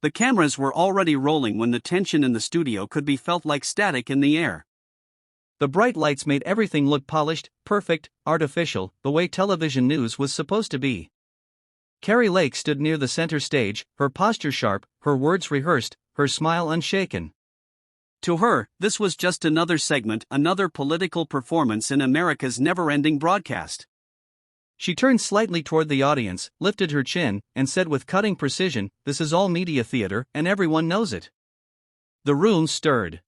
The cameras were already rolling when the tension in the studio could be felt like static in the air. The bright lights made everything look polished, perfect, artificial, the way television news was supposed to be. Kari Lake stood near the center stage, her posture sharp, her words rehearsed, her smile unshaken. To her, this was just another segment, another political performance in America's never-ending broadcast. She turned slightly toward the audience, lifted her chin, and said with cutting precision, "This is all media theater, and everyone knows it." The room stirred.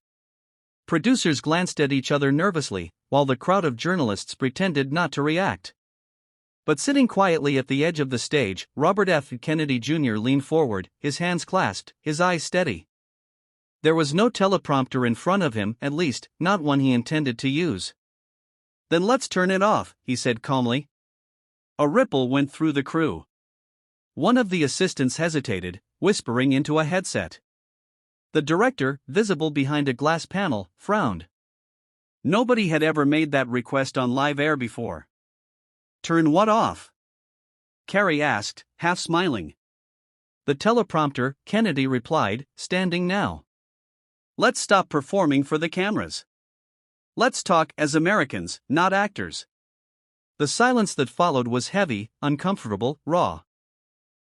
Producers glanced at each other nervously, while the crowd of journalists pretended not to react. But sitting quietly at the edge of the stage, Robert F. Kennedy Jr. leaned forward, his hands clasped, his eyes steady. There was no teleprompter in front of him, at least, not one he intended to use. "Then let's turn it off," he said calmly. A ripple went through the crew. One of the assistants hesitated, whispering into a headset. The director, visible behind a glass panel, frowned. Nobody had ever made that request on live air before. "Turn what off?" Kari asked, half smiling. "The teleprompter," Kennedy replied, standing now. "Let's stop performing for the cameras. Let's talk as Americans, not actors." The silence that followed was heavy, uncomfortable, raw.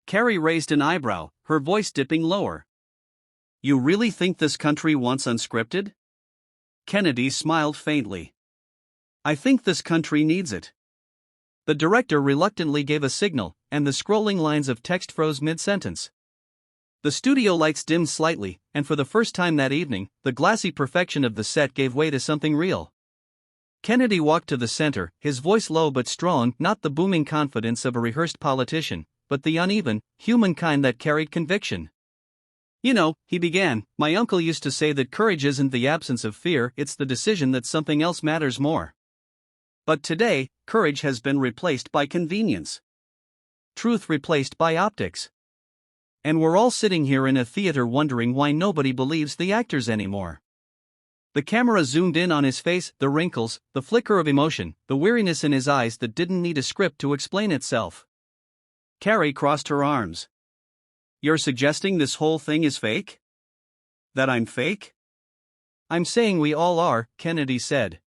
Kari raised an eyebrow, her voice dipping lower. "You really think this country wants unscripted?" Kennedy smiled faintly. "I think this country needs it." The director reluctantly gave a signal, and the scrolling lines of text froze mid-sentence. The studio lights dimmed slightly, and for the first time that evening, the glassy perfection of the set gave way to something real. Kennedy walked to the center, his voice low but strong, not the booming confidence of a rehearsed politician, but the uneven, human kind that carried conviction. "You know," he began, "my uncle used to say that courage isn't the absence of fear, it's the decision that something else matters more. But today, courage has been replaced by convenience. Truth replaced by optics. And we're all sitting here in a theater wondering why nobody believes the actors anymore." The camera zoomed in on his face, the wrinkles, the flicker of emotion, the weariness in his eyes that didn't need a script to explain itself. Kari crossed her arms. "You're suggesting this whole thing is fake? That I'm fake?" "I'm saying we all are," Kennedy said.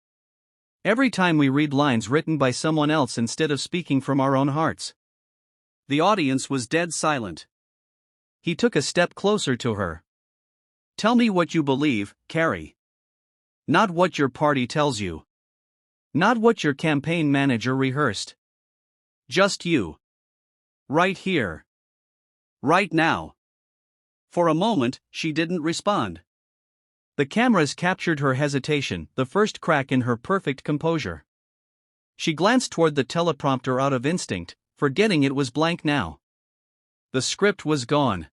"Every time we read lines written by someone else instead of speaking from our own hearts." The audience was dead silent. He took a step closer to her. "Tell me what you believe, Kari. Not what your party tells you. Not what your campaign manager rehearsed. Just you. Right here. Right now." For a moment, she didn't respond. The cameras captured her hesitation, the first crack in her perfect composure. She glanced toward the teleprompter out of instinct, forgetting it was blank now. The script was gone.